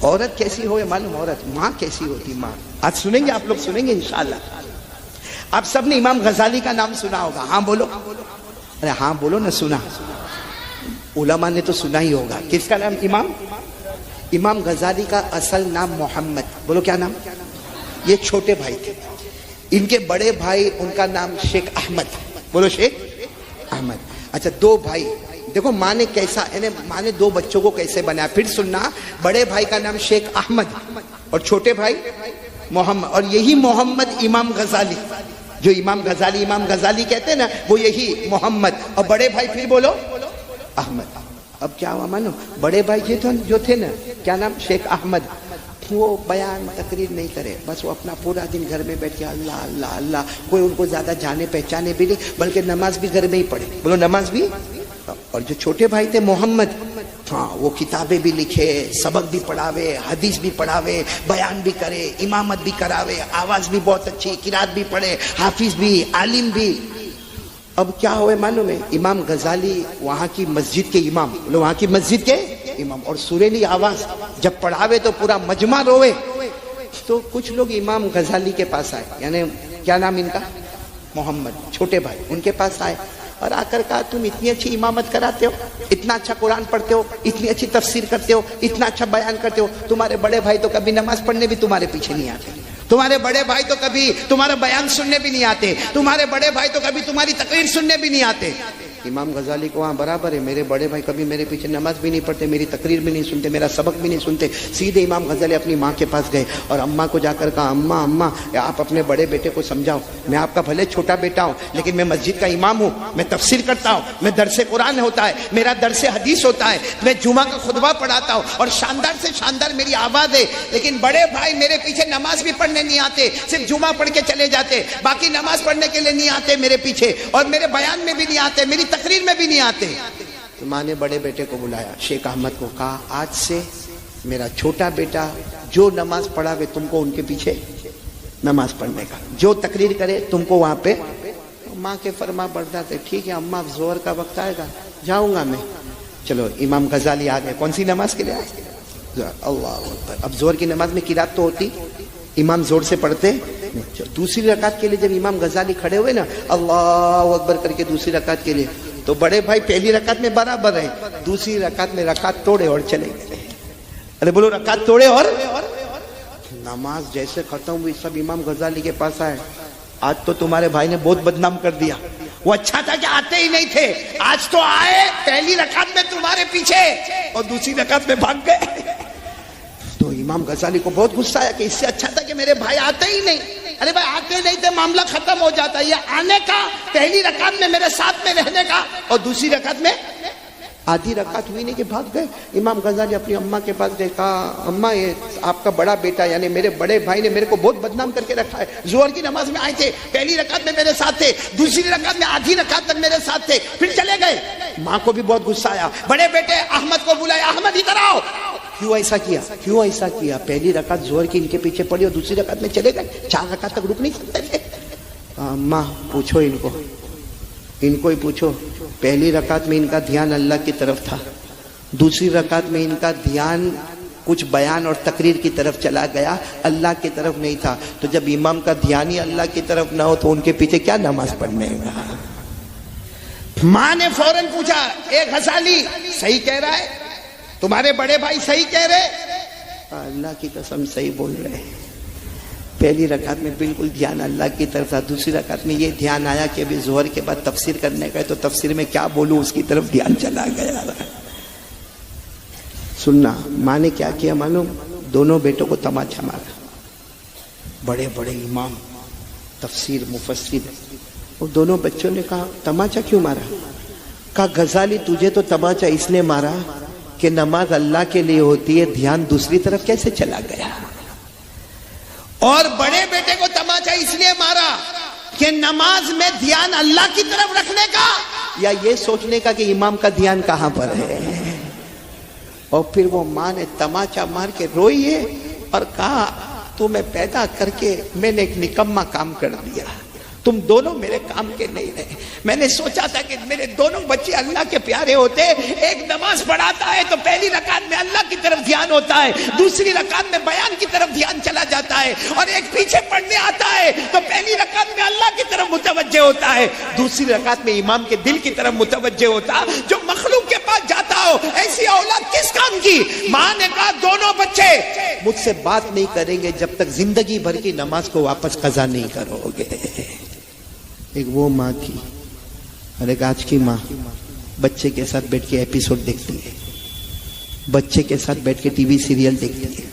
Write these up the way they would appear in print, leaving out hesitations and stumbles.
عورت کیسی ہو معلوم؟ عورت ماں کیسی ہوتی؟ ماں آج سنیں گے، آپ لوگ سنیں گے انشاءاللہ۔ آپ سب نے امام غزالی کا نام سنا ہوگا، ہاں بولو، ارے ہاں بولو نا، سنا؟ علماء نے تو سنا ہی ہوگا۔ کس کا نام؟ امام غزالی کا اصل نام محمد، بولو کیا نام؟ یہ چھوٹے بھائی تھے، ان کے بڑے بھائی ان کا نام شیخ احمد، بولو شیخ احمد۔ اچھا دو بھائی، دیکھو ماں نے کیسا، یعنی ماں نے دو بچوں کو کیسے بنایا، پھر سننا۔ بڑے بھائی کا نام شیخ احمد اور چھوٹے بھائی محمد، اور یہی محمد امام غزالی، جو امام غزالی کہتے ہیں نا، وہ یہی محمد، اور بڑے بھائی پھر بولو احمد۔ اب کیا ہوا مانو، بڑے بھائی جو تھے نا، کیا نام؟ شیخ احمد، وہ بیان تقریر نہیں کرے، بس وہ اپنا پورا دن گھر میں بیٹھ کے اللہ اللہ اللہ، کوئی ان کو زیادہ جانے پہچانے بھی نہیں، بلکہ نماز بھی گھر میں ہی پڑھے، بولو نماز بھی۔ اور جو چھوٹے بھائی تھے محمد، ہاں وہ کتابیں بھی لکھے، سبق بھی پڑھاوے، حدیث بھی پڑھاوے، بیان بھی کرے، امامت بھی کراوے، آواز بھی بہت اچھی، قرات بھی پڑھے، حافظ بھی، عالم بھی۔ اب کیا ہوئے معلوم ہے؟ امام غزالی وہاں کی مسجد کے امام، وہاں کی مسجد کے امام، اور سریلی آواز جب پڑھاوے تو پورا مجمع روے۔ تو کچھ لوگ امام غزالی کے پاس آئے، یعنی کیا نام ان کا؟ محمد، چھوٹے بھائی، ان کے پاس آئے اور آ کر کہا تم اتنی اچھی امامت کراتے ہو، اتنا اچھا قرآن پڑھتے ہو، اتنی اچھی تفسیر کرتے ہو، اتنا اچھا بیان کرتے ہو، تمہارے بڑے بھائی تو کبھی نماز پڑھنے بھی تمہارے پیچھے نہیں آتے، تمہارے بڑے بھائی تو کبھی تمہارا بیان سننے بھی نہیں آتے، تمہارے بڑے بھائی تو کبھی تمہاری تقریر سننے بھی نہیں آتے۔ امام غزالی کو وہاں برابر ہے، میرے بڑے بھائی کبھی میرے پیچھے نماز بھی نہیں پڑھتے، میری تقریر بھی نہیں سنتے، میرا سبق بھی نہیں سنتے۔ سیدھے امام غزالی اپنی ماں کے پاس گئے اور اماں کو جا کر کہا اماں آپ اپنے بڑے بیٹے کو سمجھاؤ، میں آپ کا بھلے چھوٹا بیٹا ہوں لیکن میں مسجد کا امام ہوں، میں تفسیر کرتا ہوں، میں درس قرآن ہوتا ہے، میرا درس حدیث ہوتا ہے، میں جمعہ کا خطبہ پڑھاتا ہوں اور شاندار سے شاندار میری آواز ہے، لیکن بڑے بھائی میرے پیچھے نماز بھی پڑھنے نہیں آتے، صرف جمعہ پڑھ کے چلے جاتے، باقی نماز پڑھنے کے لیے نہیں آتے میرے پیچھے، اور میرے بیان میں بھی نہیں آتے، میری تقریر میں بھی نہیں آتے۔ تو ماں نے بڑے بیٹے کو بلایا، شیخ احمد کو، کہا آج سے میرا چھوٹا بیٹا جو نماز پڑھا وے تم کو ان کے پیچھے نماز پڑھنے کا، جو تقریر کرے تم کو وہاں پہ۔ ماں کے فرما بردار تھے، ٹھیک ہے اماں زہر کا وقت آئے گا جاؤں گا میں۔ چلو امام غزالی آ گئے، کون سی نماز کے لیے آئے؟ اللہ اکبر۔ اب زہر کی نماز میں قرات تو ہوتی، امام زور سے پڑھتے۔ دوسری رکعت کے لیے جب امام غزالی کھڑے ہوئے نا اللہ اکبر کر کے دوسری رکعت کے لیے، تو بڑے بھائی پہلی رکعت میں برابر ہیں، دوسری رکعت میں رکعت توڑے اور چلے گئے۔ ارے بولو رکعت توڑے، اور نماز جیسے ختم ہوئی سب امام غزالی کے پاس آئے، آج تو تمہارے بھائی نے بہت بدنام کر دیا، وہ اچھا تھا کہ آتے ہی نہیں تھے، آج تو آئے پہلی رکعت میں تمہارے پیچھے اور دوسری رکعت میں بھاگ گئے۔ تو امام غزالی کو بہت غصہ آیا کہ اس سے اچھا تھا کہ میرے بھائی آتے ہی نہیں۔ ارے بھائی آتے نہیں تھے معاملہ ختم ہو جاتا، یہ آنے کا، پہلی رکعت میں میرے ساتھ میں رہنے کا، اور دوسری رکعت میں آدھی رکعت ہوئی نہیں کہ بھاگ گئے۔ امام غزالی اپنی اماں کے پاس گئے، کہا اماں یہ آپ کا بڑا بیٹا یعنی میرے بڑے بھائی نے میرے کو بہت بدنام کر کے رکھا ہے، ظہر کی نماز میں آئے تھے، پہلی رکعت میں میرے ساتھ تھے، دوسری رکعت میں آدھی رکعت تک میرے ساتھ تھے، پھر چلے گئے۔ ماں کو بھی بہت غصہ آیا، بڑے بیٹے احمد کو بلایا، احمد ادھر آؤ، کیوں ایسا کیا، کیوں ایسا کیا؟ پہلی رکعت ظہر کی ان کے پیچھے پڑی اور دوسری رکعت میں چلے گئے، 4 رکعت تک رک نہیں سکتے تھے۔ ماں پوچھو ان کو ہی پوچھو، پہلی رکعت میں ان کا دھیان اللہ کی طرف تھا، دوسری رکعت میں ان کا دھیان کچھ بیان اور تقریر کی طرف چلا گیا، اللہ کی طرف نہیں تھا۔ تو جب امام کا دھیان ہی اللہ کی طرف نہ ہو تو ان کے پیچھے کیا نماز پڑھنے گا؟ ماں نے فوراً پوچھا، اے غزالی صحیح کہہ رہا ہے، تمہارے بڑے بھائی صحیح کہہ رہے؟ اللہ کی قسم صحیح بول رہے ہیں، پہلی رکعت میں بالکل دھیان اللہ کی طرف تھا، دوسری رکعت میں یہ دھیان آیا کہ ابھی ظہر کے بعد تفسیر کرنے کا ہے تو تفسیر میں کیا بولوں اس کی طرف دھیان چلا گیا۔ سننا، ماں نے کیا کیا معلوم؟ دونوں بیٹوں کو تماچا مارا، بڑے بڑے امام تفسیر مفسر، اور دونوں بچوں نے کہا تماچا کیوں مارا؟ کہا غزالی تجھے تو تماچا اس لیے مارا کہ نماز اللہ کے لیے ہوتی ہے، دھیان دوسری طرف کیسے چلا گیا؟ اور بڑے بیٹے کو تماچا اس لیے مارا کہ نماز میں دھیان اللہ کی طرف رکھنے کا یا یہ سوچنے کا کہ امام کا دھیان کہاں پر ہے۔ اور پھر وہ ماں نے تماچا مار کے روئی ہے اور کہا تمہیں پیدا کر کے میں نے ایک نکما کام کر دیا، تم دونوں میرے کام کے نہیں رہے. میں نے سوچا تھا کہ میرے دونوں بچے اللہ کے پیارے ہوتے. ایک نماز پڑھاتا ہے تو پہلی رکعت میں اللہ کی طرف دھیان ہوتا ہے, دوسری رکعت میں بیان کی طرف دھیان چلا جاتا ہے, اور ایک پیچھے پڑھنے آتا ہے تو پہلی رکعت میں اللہ کی طرف متوجہ ہوتا ہے, دوسری رکعت میں امام کے دل کی طرف متوجہ ہوتا. جو مخلوق کے پاس جاتا ہو ایسی اولاد کس کام کی؟ ماں نے کہا دونوں بچے مجھ سے بات نہیں کریں گے جب تک زندگی بھر کی نماز کو واپس قضا نہیں کرو گے. ایک وہ ماں تھی اور ایک آج کی ماں بچے کے ساتھ بیٹھ کے ایپیسوڈ دیکھتی ہے, بچے کے ساتھ بیٹھ کے ٹی وی سیریل دیکھتی ہے,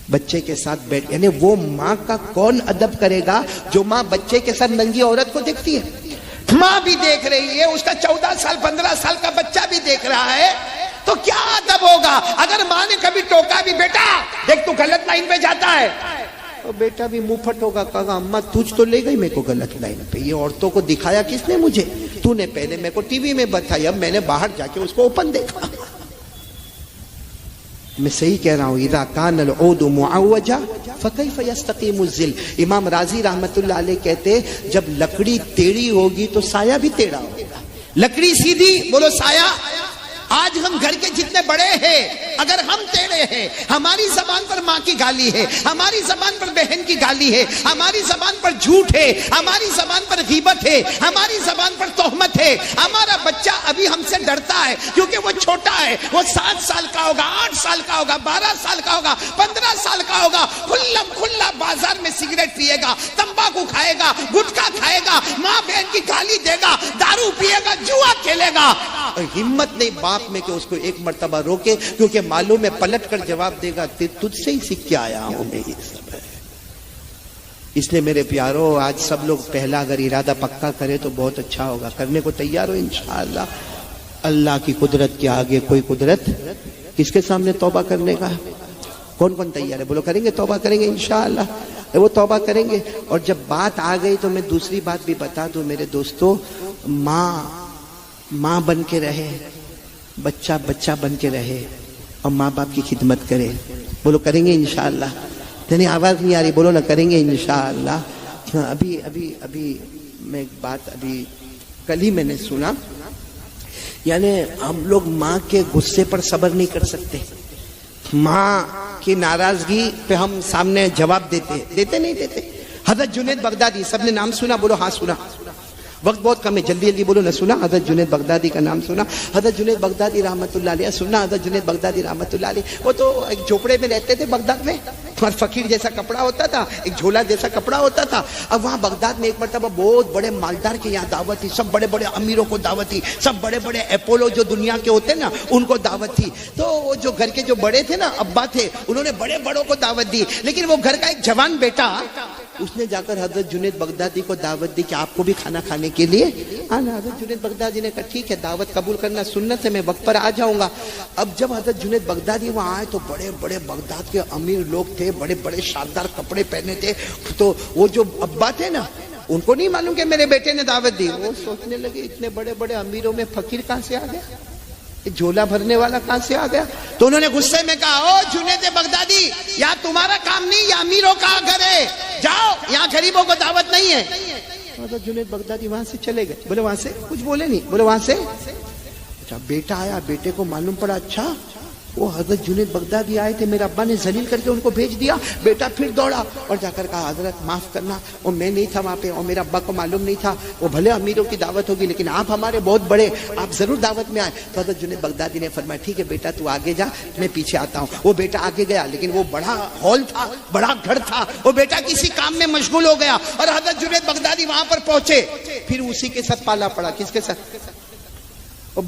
بچے کے ساتھ بیٹھ, یعنی وہ ماں کا کون ادب کرے گا جو ماں بچے کے ساتھ ننگی عورت کو دیکھتی ہے. ماں بھی دیکھ رہی ہے, اس کا 14 سال 15 سال کا بچہ بھی دیکھ رہا ہے, تو کیا ادب ہوگا؟ اگر ماں نے کبھی ٹوکا بھی, بیٹا دیکھ تو غلط لائن پہ جاتا ہے, تو بیٹا بھی منہ پھٹ ہوگا, کہا اماں تجھ تو لے گئی میرے کو غلط لائن پہ, یہ عورتوں کو دکھایا کس نے مجھے؟ تو نے پہلے میرے کو ٹی وی میں بتایا, اب میں نے باہر جا کے اس کو اوپن دیکھا. میں صحیح کہہ رہا ہوں. اذا کان العود معوجا فکیف یستقیم الظل. امام رازی رحمت اللہ علیہ کہتے جب لکڑی ٹیڑھی ہوگی تو سایہ بھی ٹیڑھا ہوگا. لکڑی سیدھی بولو سایہ. آج ہم گھر کے جتنے بڑے ہیں اگر ہم ٹیڑھے ہیں, ہماری زبان پر ماں کی گالی ہے, ہماری زبان پر بہن کی گالی ہے, ہماری زبان پر جھوٹ ہے, ہماری زبان پر غیبت ہے, ہماری زبان پر تہمت ہے. ہمارا بچہ ابھی ہم سے ڈرتا ہے کیونکہ وہ چھوٹا ہے, وہ 7 سال کا ہوگا, 8 سال کا ہوگا, 12 سال کا ہوگا, 15 سال کا ہوگا, کھلا بازار میں سگریٹ پیے گا, تمباکو کھائے گا, گٹکا کھائے گا, ماں بہن کی گالی دے گا, دارو پیے گا, جوا کھیلے گا. اور ہمت نہیں باپ میں کہ اس کو ایک مرتبہ روکے, کیونکہ معلوم ہے پلٹ کر جواب دے گا تجھ سے ہی سیکھ کے آیا ہوں میں یہ سب ہے. اس لیے میرے پیارو آج سب لوگ پہلا اگر ارادہ پکا کرے تو بہت اچھا ہوگا. کرنے کو تیار ہو انشاءاللہ. اللہ کی قدرت کے آگے کوئی قدرت. کس کے سامنے توبہ کرنے کا کون کون تیار ہے؟ بولو کریں گے, توبہ کریں گے انشاءاللہ. وہ توبہ کریں گے. اور جب بات آ گئی تو میں دوسری بات بھی بتا دوں میرے دوستو, ماں بن کے رہے, بچہ بن کے رہے, اور ماں باپ کی خدمت کرے. بولو کریں گے انشاءاللہ. یعنی آواز نہیں آ رہی, بولو نہ کریں گے انشاءاللہ. ابھی میں ایک بات ابھی کل ہی میں نے سنا, یعنی ہم لوگ ماں کے غصے پر صبر نہیں کر سکتے. ماں کی ناراضگی پہ ہم سامنے جواب دیتے نہیں دیتے. حضرت جنید بغدادی, سب نے نام سنا؟ بولو ہاں سنا. وقت بہت کم ہے, جلدی جلدی بولو. نہ سنا حضرت جنید بغدادی کا نام سنا؟ حضرت جنید بغدادی رحمت اللہ علیہ سننا. حضرت جنید بغدادی رحمت اللہ علیہ وہ تو ایک جھوپڑے میں رہتے تھے بغداد میں, اور فقیر جیسا کپڑا ہوتا تھا, ایک جھولا جیسا کپڑا ہوتا تھا. اب وہاں بغداد میں ایک مرتبہ بہت بڑے مالدار کے یہاں دعوت تھی, سب بڑے بڑے امیروں کو دعوت تھی, سب بڑے بڑے اپولو جو دنیا کے ہوتے نا ان کو دعوت تھی. تو وہ جو گھر کے جو بڑے تھے نا, ابا تھے, انہوں نے بڑے بڑوں کو دعوت دی. لیکن وہ گھر کا ایک جوان بیٹا, اس نے جا کر حضرت جنید بغدادی کو دعوت دی کہ آپ کو بھی کھانا کھانے کے لیے آنا. حضرت جنید بغدادی نے کہا ٹھیک ہے, دعوت قبول کرنا سنت ہے, میں وقت پر آ جاؤں گا. اب جب حضرت جنید بغدادی وہاں آئے تو بڑے بڑے بغداد کے امیر لوگ تھے, بڑے بڑے شاندار کپڑے پہنے تھے. تو وہ جو ابا تھے نا, ان کو نہیں معلوم کہ میرے بیٹے نے دعوت دی. وہ سوچنے لگے اتنے بڑے بڑے امیروں میں فقیر کہاں سے آ گیا, جھولا بھرنے والا کہاں سے آ گیا. تو انہوں نے غصے میں کہا, او جنید بغدادی, یا تمہارا کام نہیں, یا امیروں کا گھر ہے, جاؤ, یہاں غریبوں کو دعوت نہیں ہے. حضرت جنید بغدادی وہاں سے چلے گئے. بولے وہاں سے کچھ بولے نہیں, بولے وہاں سے. اچھا بیٹا آیا, بیٹے کو معلوم پڑا اچھا وہ حضرت جنید بغدادی آئے تھے, میرے ابا نے ذلیل کر کے ان کو بھیج دیا. بیٹا پھر دوڑا اور جا کر کہا حضرت معاف کرنا, اور میں نہیں تھا وہاں پہ, اور میرا ابا کو معلوم نہیں تھا, وہ بھلے امیروں کی دعوت ہوگی لیکن آپ ہمارے بہت بڑے, آپ ضرور دعوت میں آئے. تو حضرت جنید بغدادی نے فرمایا ٹھیک ہے بیٹا تو آگے جا, میں پیچھے آتا ہوں. وہ بیٹا آگے گیا, لیکن وہ بڑا ہال تھا, بڑا گھر تھا, وہ بیٹا کسی کام میں مشغول ہو گیا, اور حضرت جنید بغدادی وہاں پر پہنچے. پھر اسی کے ساتھ پالا پڑا. کس کے ساتھ؟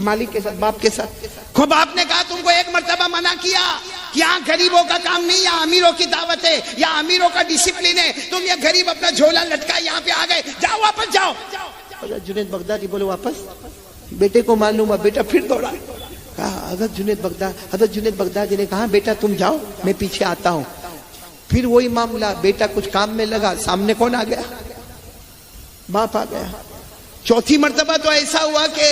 مالک کے ساتھ, باپ کے ساتھ. خود باپ نے کہا تم کو ایک مرتبہ منع کیا کہ یہاں غریبوں کا کام نہیں, یہاں امیروں کی دعوت ہے, یا امیروں کا ڈسپلن ہے, تم یہ غریب اپنا جھولا لٹکا یہاں پہ آ گئے, جاؤ واپس جاؤ. حضرت جنید بغدادی بولے واپس. بیٹے کو معلوم ہوا, بیٹا پھر دوڑا. کہا حضرت جنید بغدادی نے کہا بیٹا تم جاؤ, میں پیچھے آتا ہوں. پھر وہی معاملہ, بیٹا کچھ کام میں لگا, سامنے کون آ گیا؟ باپ آ گیا. چوتھی مرتبہ تو ایسا ہوا کہ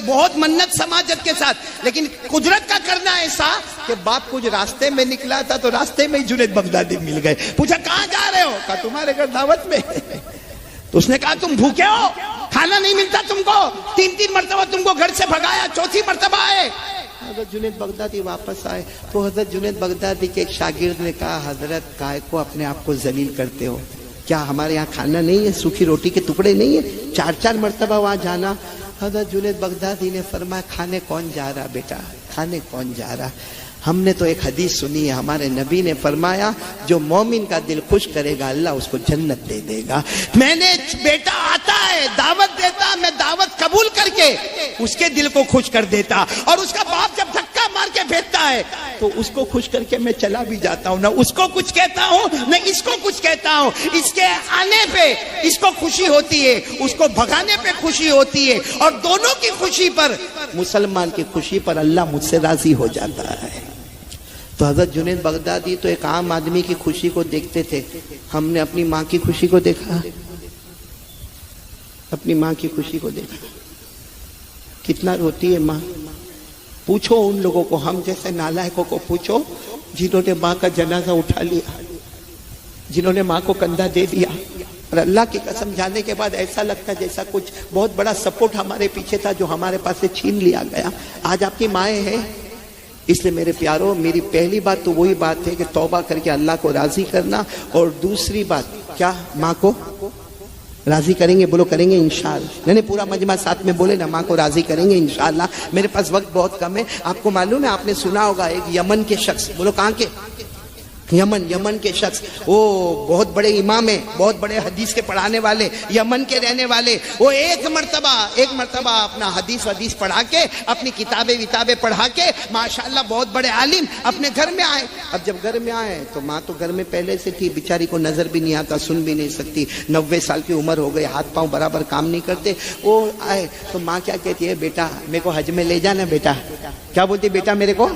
بہت منت سماجت کے ساتھ, لیکن قدرت کا کرنا ایسا کہ باپ کچھ راستے میں نکلا تھا تو راستے میں ہی جنید بغدادی مل گئے. پوچھا کہاں جا رہے ہو؟ کہا تمہارے گھر دعوت میں. تو اس نے کہا تم بھوکے ہو, کھانا نہیں ملتا تم کو, 3 مرتبہ تم کو گھر سے بھگایا, 4تھی مرتبہ آئے. حضرت جنید بغدادی واپس آئے تو حضرت جنید بغدادی کے ایک شاگرد نے کہا حضرت کائے کو اپنے آپ کو ذلیل کرتے ہو, کیا ہمارے یہاں کھانا نہیں ہے, سوکھی روٹی کے ٹکڑے نہیں ہیں, 4 مرتبہ وہاں جانا. حضرت جنید بغدادی نے فرمایا کھانے کون جا رہا بیٹا, کھانے کون جا رہا, ہم نے تو ایک حدیث سنی ہے, ہمارے نبی نے فرمایا جو مومن کا دل خوش کرے گا اللہ اس کو جنت دے دے گا. میں نے بیٹا آتا ہے دعوت دیتا, میں دعوت قبول کر کے اس کے دل کو خوش کر دیتا, اور اس کا باپ جب دھکا مار کے بھیجتا ہے تو اس کو خوش کر کے میں چلا بھی جاتا ہوں, نہ اس کو کچھ کہتا ہوں نہ اس کو کچھ کہتا ہوں. اس کے آنے پہ اس کو خوشی ہوتی ہے, اس کو بھگانے پہ خوشی ہوتی ہے, اور دونوں کی خوشی پر, مسلمان کی خوشی پر اللہ مجھ سے راضی ہو جاتا ہے. تو حضرت جنید بغدادی تو ایک عام آدمی کی خوشی کو دیکھتے تھے, ہم نے اپنی ماں کی خوشی کو دیکھا, اپنی ماں کی خوشی کو دیکھا, کتنا روتی ہے ماں. پوچھو ان لوگوں کو, ہم جیسے نالائقوں کو پوچھو جنہوں نے ماں کا جنازہ اٹھا لیا, جنہوں نے ماں کو کندھا دے دیا, اور اللہ کی قسم جانے کے بعد ایسا لگتا جیسا کچھ بہت بڑا سپورٹ ہمارے پیچھے تھا جو ہمارے پاس سے چھین لیا گیا. آج آپ کی مائیں ہیں, اس لیے میرے پیاروں میری پہلی بات تو وہی بات ہے کہ توبہ کر کے اللہ کو راضی کرنا, اور دوسری بات کیا, ماں کو راضی کریں گے, بولو کریں گے انشاءاللہ. نہیں پورا مجمع ساتھ میں بولے نا, ماں کو راضی کریں گے انشاءاللہ. میرے پاس وقت بہت کم ہے. آپ کو معلوم ہے, آپ نے سنا ہوگا ایک یمن کے شخص, بولو کہاں کے, یمن کے شخص, وہ بہت بڑے امام ہیں, بہت بڑے حدیث کے پڑھانے والے, یمن کے رہنے والے. وہ ایک مرتبہ اپنا حدیث پڑھا کے, اپنی کتابیں پڑھا کے ماشاءاللہ بہت بڑے عالم اپنے گھر میں آئے. اب جب گھر میں آئے تو ماں تو گھر میں پہلے سے تھی, بیچاری کو نظر بھی نہیں آتا, سن بھی نہیں سکتی, 90 سال کی عمر ہو گئی, ہاتھ پاؤں برابر کام نہیں کرتے. وہ آئے تو ماں کیا کہتی ہے, بیٹا میرے کو حج میں لے جانا بیٹا. کیا بولتی بیٹا میرے کو,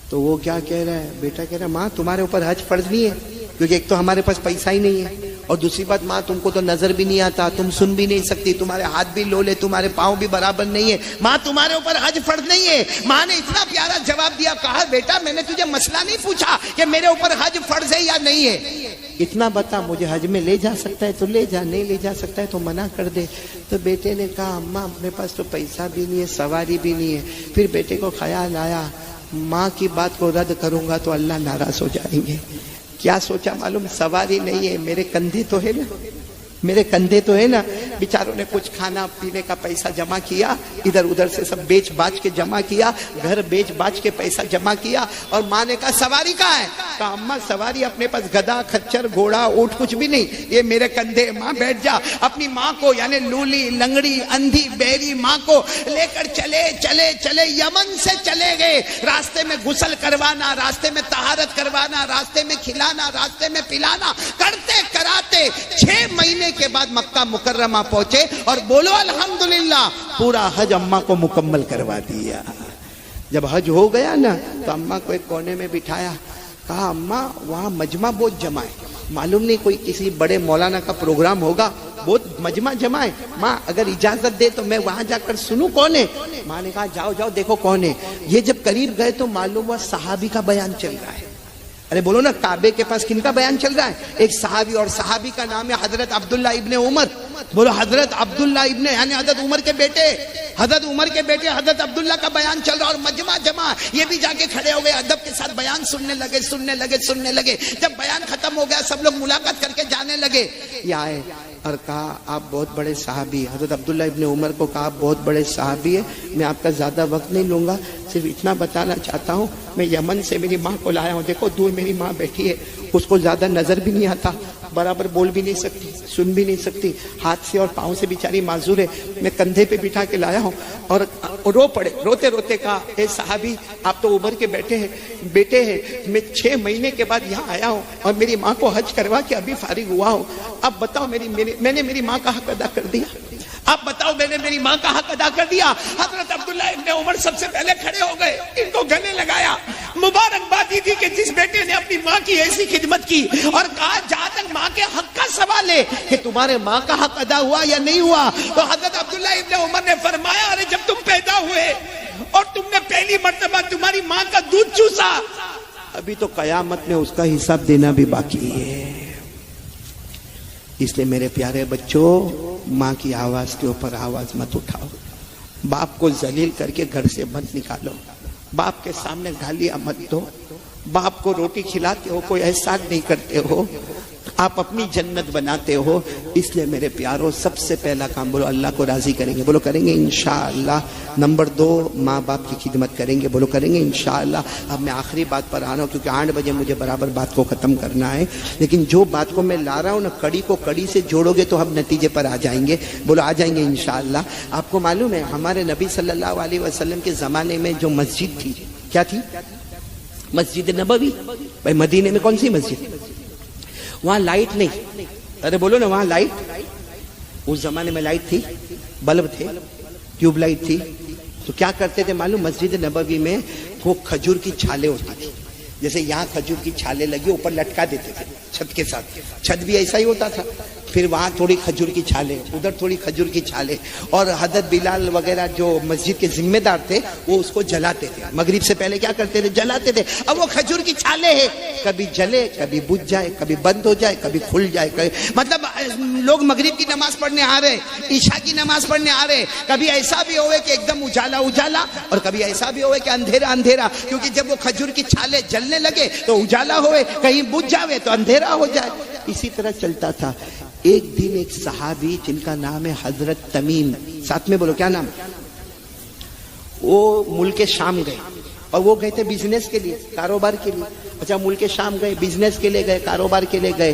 تو وہ کیا کہہ رہا ہے, بیٹا کہہ رہا ہے ماں تمہارے اوپر حج فرض نہیں ہے, کیونکہ ایک تو ہمارے پاس پیسہ ہی نہیں ہے, اور دوسری بات ماں تم کو تو نظر بھی نہیں آتا, تم سن بھی نہیں سکتی, تمہارے ہاتھ بھی لولے, تمہارے پاؤں بھی برابر نہیں ہے, ماں تمہارے اوپر حج فرض نہیں ہے. ماں نے اتنا پیارا جواب دیا, کہا بیٹا میں نے تجھے مسئلہ نہیں پوچھا کہ میرے اوپر حج فرض ہے یا نہیں ہے, اتنا بتا مجھے حج میں لے جا سکتا ہے تو لے جا, نہیں لے جا سکتا ہے تو منع کر دے. تو بیٹے نے کہا اماں اپنے پاس تو پیسہ بھی نہیں ہے, سواری بھی نہیں ہے. پھر بیٹے کو خیال آیا ماں کی بات کو رد کروں گا تو اللہ ناراض ہو جائیں گے. کیا سوچا معلوم, سواری نہیں ہے, میرے کندھے تو ہے نا, میرے کندھے تو ہے نا. بیچاروں نے کچھ کھانا پینے کا پیسہ جمع کیا, ادھر ادھر سے سب بیچ باچ کے جمع کیا, گھر بیچ باچ کے پیسہ جمع کیا. اور ماں نے کہا سواری کہاں ہے, کہا اماں سواری اپنے پاس گدھا کھچر گھوڑا اونٹ کچھ بھی نہیں, یہ میرے کندھے, ماں بیٹھ جا. اپنی ماں کو یعنی لولی لنگڑی اندھی بہری ماں کو لے کر چلے یمن سے چلے گئے. راستے میں غسل کروانا, راستے میں طہارت کروانا, راستے میں کھلانا, راستے میں پلانا کرتے کراتے 6 مہینے کے بعد مکہ مکرمہ پہنچے, اور بولو الحمدللہ پورا حج اماں کو مکمل کروا دیا. جب حج ہو گیا نا تو اماں کو ایک کونے میں بٹھایا, کہا اماں وہاں مجمع بہت جمع ہے, معلوم نہیں کوئی کسی بڑے مولانا کا پروگرام ہوگا, بہت مجمع جمع ہے, ماں اگر اجازت دے تو میں وہاں جا کر سنوں کون ہے. ماں نے کہا جاؤ دیکھو کون ہے. یہ جب قریب گئے تو معلوم ہوا صحابی کا بیان چل رہا ہے. ارے بولو نا, کعبے کے پاس کن کا بیان چل رہا ہے, ایک صحابی, اور صحابی کا نام ہے حضرت عبداللہ ابن عمر. بولو حضرت عبداللہ ابن, یعنی حضرت عمر کے بیٹے, حضرت عبداللہ کا بیان چل رہا, اور مجمع جمع. یہ بھی جا کے کھڑے ہو گئے, ادب کے ساتھ بیان سننے لگے. جب بیان ختم ہو گیا سب لوگ ملاقات کر کے جانے لگے. یہ آئے اور کہا آپ بہت بڑے صحابی, حضرت عبداللہ ابن عمر کو کہا آپ بہت بڑے صحابی ہے, میں آپ کا زیادہ وقت نہیں لوں گا, صرف اتنا بتانا چاہتا ہوں میں یمن سے میری ماں کو لایا ہوں. دیکھو دور میری ماں بیٹھی ہے, اس کو زیادہ نظر بھی نہیں آتا, برابر بول بھی نہیں سکتی, سن بھی نہیں سکتی, ہاتھ سے اور پاؤں سے بیچاری معذور ہے, میں کندھے پہ بٹھا کے لایا ہوں. اور رو پڑے, روتے کہا اے صحابی آپ تو عمر کے بیٹے ہیں, میں 6 مہینے کے بعد یہاں آیا ہوں اور میری ماں کو حج کروا کے ابھی فارغ ہوا ہوں. اب بتاؤ میں نے میری ماں کا حق ادا کر دیا, اب بتاؤ میں نے میری ماں کا حق ادا کر دیا. حضرت عبداللہ ابن عمر سب سے پہلے کھڑے ہو گئے, ان کو گلے لگایا, مبارکباد دی تھی کہ جس بیٹے نے اپنی ماں کی ایسی خدمت کی, اور کہا جہاں تک ماں کے حق کا سوال ہے کہ تمہارے ماں کا حق ادا ہوا یا نہیں ہوا. تو حضرت عبداللہ ابن عمر نے فرمایا ارے جب تم پیدا ہوئے اور تم نے پہلی مرتبہ تمہاری ماں کا دودھ چوسا, ابھی تو قیامت میں اس کا حساب دینا بھی باقی ہے. اس لیے میرے پیارے بچوں، ماں کی آواز کے اوپر آواز مت اٹھاؤ، باپ کو ذلیل کر کے گھر سے مت نکالو، باپ کے سامنے گالیاں مت دو، باپ کو روٹی کھلاتے ہو کوئی احسان نہیں کرتے ہو، آپ اپنی جنت بناتے ہو۔ اس لیے میرے پیاروں، سب سے پہلا کام بولو اللہ کو راضی کریں گے، بولو کریں گے انشاءاللہ۔ نمبر 2، ماں باپ کی خدمت کریں گے، بولو کریں گے انشاءاللہ۔ اب میں آخری بات پر آ رہا ہوں کیونکہ 8 بجے مجھے برابر بات کو ختم کرنا ہے، لیکن جو بات کو میں لا رہا ہوں نا، کڑی کو کڑی سے جوڑو گے تو ہم نتیجے پر آ جائیں گے، بولو آ جائیں گے انشاءاللہ۔ آپ کو معلوم ہے ہمارے نبی صلی اللہ علیہ وسلم کے زمانے میں جو مسجد تھی، کیا تھی؟ مسجد نبوی۔ بھائی مدینے میں کون سی مسجد؟ وہاں لائٹ نہیں، ارے بولو نا، وہاں لائٹ، اس زمانے میں لائٹ تھی، بلب تھے، ٹیوب لائٹ تھی، تو کیا کرتے تھے معلوم؟ مسجد نبوی میں وہ کھجور کی چھالیں ہوتی تھی، جیسے یہاں کھجور کی چھالیں لگی اوپر لٹکا دیتے تھے چھت کے ساتھ، چھت بھی ایسا ہی ہوتا تھا، پھر وہاں تھوڑی کھجور کی چھالیں، ادھر تھوڑی کھجور کی چھالیں، اور حضرت بلال وغیرہ جو مسجد کے ذمہ دار تھے وہ اس کو جلاتے تھے، مغرب سے پہلے کیا کرتے تھے؟ جلاتے تھے۔ اب وہ کھجور کی چھالیں ہیں، کبھی جلے، کبھی بجھ جائے، کبھی بند ہو جائے، کبھی کھل جائے، مطلب لوگ مغرب کی نماز پڑھنے آ رہے، عشاء کی نماز پڑھنے آ رہے، کبھی ایسا بھی ہوئے کہ ایک دم اجالا اجالا، اور کبھی ایسا بھی ہوئے کہ اندھیرا اندھیرا، کیونکہ جب وہ کھجور کی چھالیں جلنے لگے تو اجالا ہوئے، کہیں بجھ جاوے تو اندھیرا ہو جائے، اسی طرح چلتا تھا۔ ایک دن ایک صحابی جن کا نام ہے حضرت تمیم، ساتھ میں بولو کیا نام؟ وہ ملک شام گئے، اور وہ گئے تھے بزنس کے لیے، کاروبار کے لیے۔ اچھا، ملک شام گئے، بزنس کے لیے گئے، کاروبار کے لیے گئے،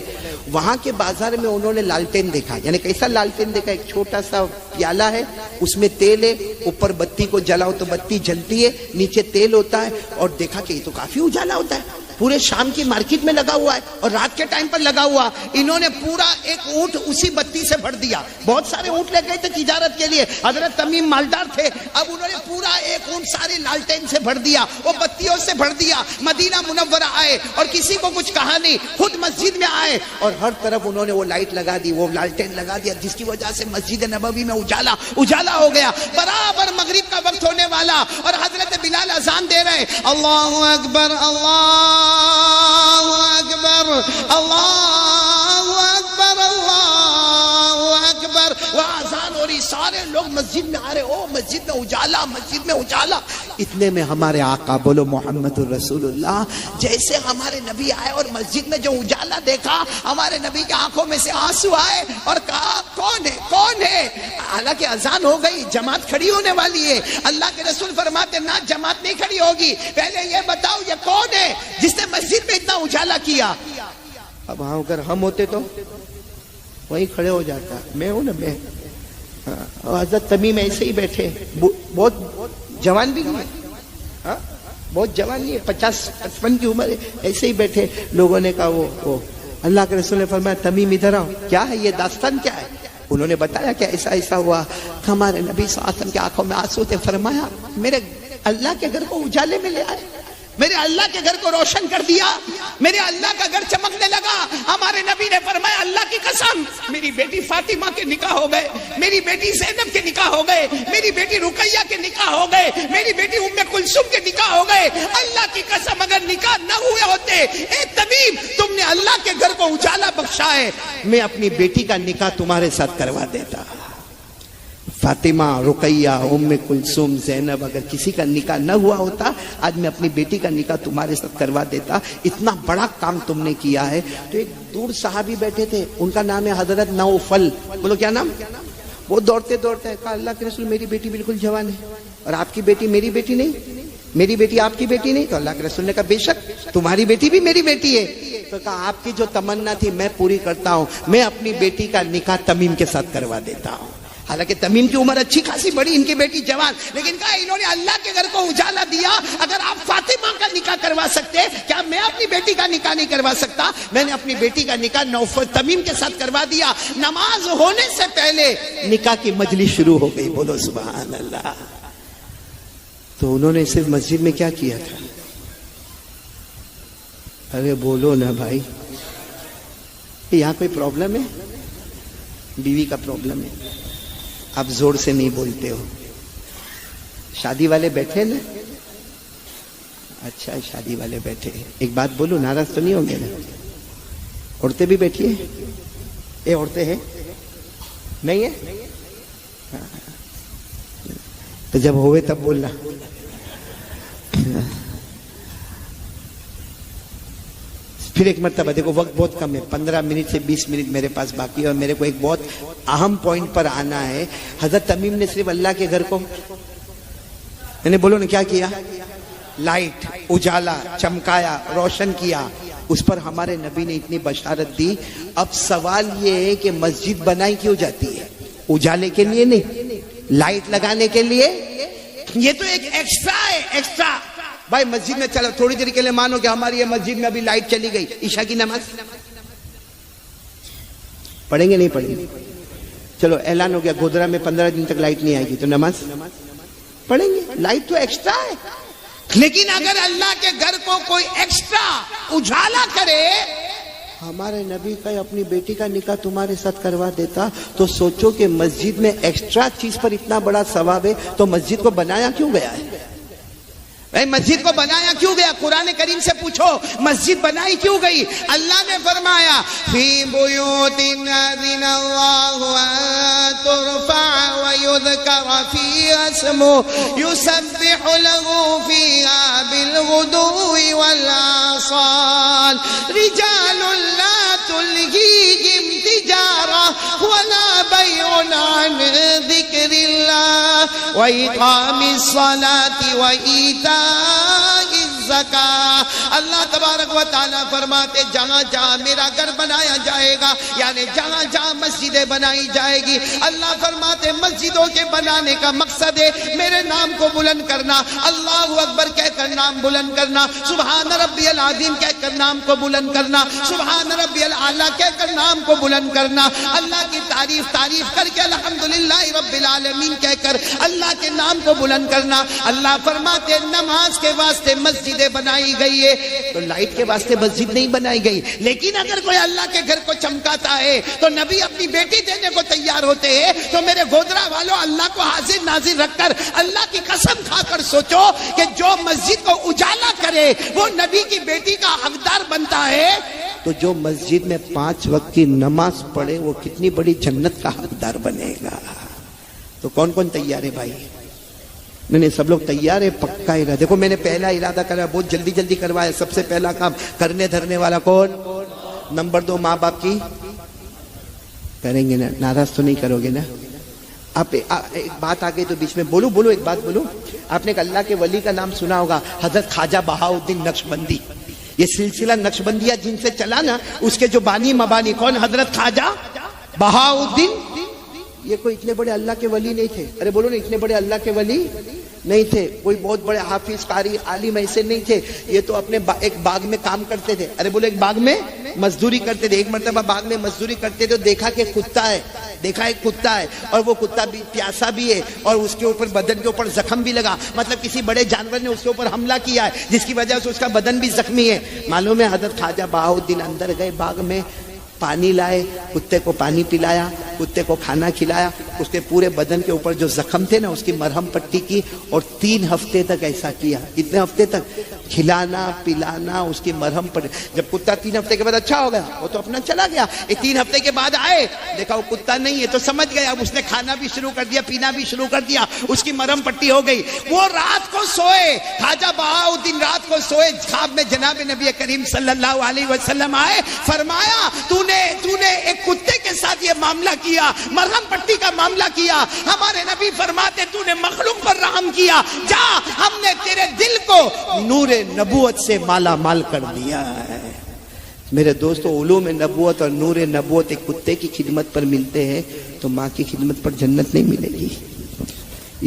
وہاں کے بازار میں انہوں نے لالٹین دیکھا، یعنی کیسا لالٹین دیکھا؟ ایک چھوٹا سا پیالہ ہے، اس میں تیل ہے، اوپر بتی کو جلاؤ تو بتی جلتی ہے، نیچے تیل ہوتا ہے، اور دیکھا کہ یہ تو کافی اجالا ہوتا ہے، پورے شام کی مارکیٹ میں لگا ہوا ہے اور رات کے ٹائم پر لگا ہوا۔ انہوں نے پورا ایک اونٹ اسی بتی سے بھر دیا، بہت سارے اونٹ لے گئے تھے تجارت کے لیے، حضرت تمیم مالدار تھے، اب انہوں نے پورا ایک اونٹ سارے لالٹین سے بھر دیا، وہ بتیوں سے بھر دیا۔ مدینہ منورہ آئے اور کسی کو کچھ کہا نہیں، خود مسجد میں آئے اور ہر طرف انہوں نے وہ لائٹ لگا دی، وہ لالٹین لگا دیا، جس کی وجہ سے مسجد نبوی میں اجالا اجالا ہو گیا۔ برابر مغرب کا وقت ہونے والا اور حضرت بلال اذان دے رہے، اللہ اکبر اللہ اکبر اللہ اکبر اللہ اکبر، وہ اذان ہو رہی، سارے لوگ مسجد میں آ رہے، او مسجد میں اجالا، مسجد میں اجالا۔ اتنے میں ہمارے آقا، بولو محمد الرسول اللہ، جیسے ہمارے نبی آئے اور مسجد میں جو اجالا دیکھا، ہمارے نبی کی آنکھوں میں سے آنسو آئے اور کہا کون ہے کون ہے؟ حالانکہ اذان ہو گئی، جماعت کھڑی ہونے والی ہے، اللہ کے رسول فرماتے نہ جماعت نہیں کھڑی ہوگی، پہلے یہ بتاؤ یہ کون ہے جس نے مسجد میں اتنا اجالا کیا؟ اب ہاں اگر ہم ہوتے تو وہی کھڑے ہو جاتا، میں ہوں نا، میں حضرت تمیم ایسے ہی بیٹھے، بہت جوان بھی نہیں ہے، بہت جوان نہیں ہے، 50-55 کی عمر ہے، ایسے ہی بیٹھے۔ لوگوں نے کہا وہ اللہ کے رسول نے فرمایا تمیم ادھر آؤ، کیا ہے یہ داستان کیا ہے؟ انہوں نے بتایا کہ ایسا ایسا ہوا، ہمارے نبی صلی اللہ علیہ وسلم کی آنکھوں میں آنسو تھے، فرمایا میرے اللہ کے گھر کو اجالے میں لے آئے، میرے اللہ کے گھر کو روشن کر دیا، میرے اللہ کا گھر چمکنے لگا۔ ہمارے نبی نے فرمایا اللہ کی قسم، میری بیٹی فاطمہ کے نکاح ہو گئے، میری بیٹی زینب کے نکاح ہو گئے، میری بیٹی رقیہ کے نکاح ہو گئے، میری بیٹی ام کلثوم کے نکاح ہو گئے۔ اللہ کی قسم اگر نکاح نہ ہوئے ہوتے، اے تمیم تم نے اللہ کے گھر کو اجالا بخشا ہے، میں اپنی بیٹی کا نکاح تمہارے ساتھ کروا دیتا۔ فاطمہ، رقیہ، ام کلثوم، زینب، اگر کسی کا نکاح نہ ہوا ہوتا آج میں اپنی بیٹی کا نکاح تمہارے ساتھ کروا دیتا، اتنا بڑا کام تم نے کیا ہے۔ تو ایک دور صحابی بیٹھے تھے، ان کا نام ہے حضرت نوفل، بولو کیا نام؟ وہ دوڑتے دوڑتے کہا اللہ کے رسول میری بیٹی بالکل جوان ہے، اور آپ کی بیٹی میری بیٹی نہیں، میری بیٹی آپ کی بیٹی نہیں؟ تو اللہ کے رسول نے کہا بے شک تمہاری بیٹی بھی میری بیٹی ہے۔ تو کہا آپ کی جو تمنا تھی میں پوری کرتا ہوں، میں اپنی بیٹی کا نکاح تمیم کے ساتھ کروا دیتا ہوں۔ حالانکہ تمیم کی عمر اچھی خاصی بڑی، ان کی بیٹی جوان، لیکن کہا انہوں نے اللہ کے گھر کو اجالا دیا، اگر آپ فاطمہ کا نکاح کروا سکتے کیا میں اپنی بیٹی کا نکاح نہیں کروا سکتا؟ میں نے اپنی بیٹی کا نکاح نوفل تمیم کے ساتھ کروا دیا۔ نماز ہونے سے پہلے نکاح کی مجلس شروع ہو گئی، بولو سبحان اللہ۔ تو انہوں نے صرف مسجد میں کیا کیا تھا؟ ارے بولو نا بھائی، یہاں کوئی پرابلم ہے؟ بیوی کا پرابلم ہے، آپ زور سے نہیں بولتے ہو۔ شادی والے بیٹھے نا؟ اچھا شادی والے بیٹھے، ایک بات بولو، ناراض تو نہیں ہوں گے نا؟ عورتیں بھی بیٹھی ہیں، یہ عورتیں ہیں نہیں ہے؟ تو جب ہوئے تب بولنا. پھر ایک مرتبہ دیکھو وقت بہت کم ہے, 15 منٹ سے 20 منٹ میرے پاس باقی ہے, اور میرے کو ایک بہت اہم پوائنٹ پر آنا ہے. حضرت تمیم نے صرف اللہ کے گھر کو میں نے بولو نا کیا کیا, لائٹ اجالا چمکایا روشن کیا, اس پر ہمارے نبی نے اتنی بشارت دی. اب سوال یہ ہے کہ مسجد بنائی کیوں جاتی ہے؟ اجالے کے لیے نہیں, لائٹ لگانے کے لیے. یہ تو ایک ایکسٹرا ہے, ایکسٹرا. بھائی مسجد میں چلو تھوڑی دیر کے لیے مانو کہ ہماری یہ مسجد میں ابھی لائٹ چلی گئی, عشاء کی نماز پڑھیں گے نہیں پڑھیں گے؟ چلو اعلان ہو گیا گودرا میں 15 دن تک لائٹ نہیں آئے گی, تو نماز پڑھیں گے. لائٹ تو ایکسٹرا ہے, لیکن اگر اللہ کے گھر کو کوئی ایکسٹرا اجالا کرے, ہمارے نبی کا اپنی بیٹی کا نکاح تمہارے ساتھ کروا دیتا, تو سوچو کہ مسجد میں ایکسٹرا چیز پر اتنا بڑا ثواب ہے, تو مسجد کو بنایا کیوں گیا ہے؟ مسجد کو بنایا کیوں گیا؟ قرآن کریم سے پوچھو مسجد بنائی کیوں گئی؟ اللہ نے فرمایا فی بیوت اذن اللہ ان ترفع ویذکر فیہا اسمہ یسبح لہ فیہا بالغدو والآصال رجال لا تلہیہم تجارہ ولا بیع عن ذکر اللہ وإقام الصلاة وإیتاء الزکاة. اللہ تبارک و تعالیٰ فرماتے جہاں جہاں میرا گھر بنایا جائے گا, یعنی جہاں جہاں مسجدیں بنائی جائے گی, اللہ فرماتے مسجدوں کے بنانے کا مقصد ہے میرے نام کو بلند کرنا, اللہ اکبر کہہ کر نام بلند کرنا, سبحان ربی العظیم کہہ کر نام کو بلند کرنا, سبحان ربی الاعلیٰ کہہ کر نام کو بلند کرنا, اللہ کی تعریف کر کے الحمدللہ رب العالمین کہہ کر اللہ کے نام کو بلند کرنا. اللہ فرماتے نماز کے واسطے مسجدیں بنائی گئی ہے, تو لائٹ کے واسطے مسجد نہیں بنائی گئی. لیکن اگر کوئی اللہ کے گھر کو چمکاتا ہے تو نبی اپنی بیٹی دینے کو تیار ہوتے ہیں, تو میرے گودرا والوں اللہ کو حاضر ناظر رکھ کر اللہ کی قسم کھا کر سوچو کہ جو مسجد کو اجالا کرے وہ نبی کی بیٹی کا حقدار بنتا ہے, تو جو مسجد میں 5 وقت کی نماز پڑھے وہ کتنی بڑی جنت کا حقدار بنے گا. تو کون کون تیار ہے بھائی؟ نہیں سب لوگ تیار ہے, پکا ارادہ. دیکھو میں نے پہلا ارادہ کرا, بہت جلدی جلدی کروایا. سب سے پہلا کام کرنے دھرنے والا کون؟ نمبر 2 ماں باپ کی کریں گے نا, ناراض تو نہیں کرو گے نا؟ آپ ایک بات آگے تو بیچ میں بولو ایک بات بولو. آپ نے ایک اللہ کے ولی کا نام سنا ہوگا, حضرت خواجہ بہاؤالدین نقشبندی. یہ سلسلہ نقشبندیہ جن سے چلا نا, اس کے جو بانی مبانی کون؟ حضرت خواجہ بہاؤالدین. یہ کوئی اتنے بڑے اللہ کے ولی نہیں تھے. ارے بولو نا, اتنے بڑے اللہ کے ولی نہیں تھے. کوئی بہت بڑے حافظ قاری عالم ایسے نہیں تھے. یہ تو اپنے ایک باغ میں کام کرتے تھے. ارے بولو ایک باغ میں مزدوری کرتے تھے. ایک مرتبہ باغ میں مزدوری کرتے تھے, دیکھا کہ کتا ہے, دیکھا ایک کتا ہے, اور وہ کتا بھی پیاسا بھی ہے, اور اس کے اوپر بدن کے اوپر زخم بھی لگا, مطلب کسی بڑے جانور نے اس کے اوپر حملہ کیا ہے, جس کی وجہ سے اس کا بدن بھی زخمی ہے. معلوم ہے حضرت خواجہ بہاؤالدین اندر گئے باغ میں, پانی لائے, کتے کو پانی پلایا, کتے کو کھانا کھلایا, اس کے پورے بدن کے اوپر جو زخم تھے نا اس کی مرہم پٹی کی, اور 3 ہفتے تک ایسا کیا. کتنے ہفتے تک؟ کھلانا پلانا, اس کی مرہم پٹی. جب کتا 3 ہفتے کے بعد اچھا ہو گیا, وہ تو اپنا چلا گیا. 3 ہفتے کے بعد آئے, دیکھا وہ کتا نہیں ہے, تو سمجھ گیا. اب اس نے کھانا بھی شروع کر دیا, پینا بھی شروع کر دیا, اس کی مرہم پٹی ہو گئی. وہ رات کو سوئے, خواجہ بہاؤالدین رات کو سوئے, خواب میں جناب نبی کریم صلی اللہ علیہ وسلم آئے, فرمایا تو نے ایک کتے کے ساتھ یہ معاملہ کیا, مرہم پٹی کا معاملہ کیا. ہمارے نبی فرماتے تو نے مخلوق پر رحم کیا, جا ہم نے تیرے دل کو نور نبوت سے مالا مال کر دیا ہے. میرے دوستو, علوم نبوت اور نور نبوت ایک کتے کی خدمت پر ملتے ہیں, تو ماں کی خدمت پر جنت نہیں ملے گی.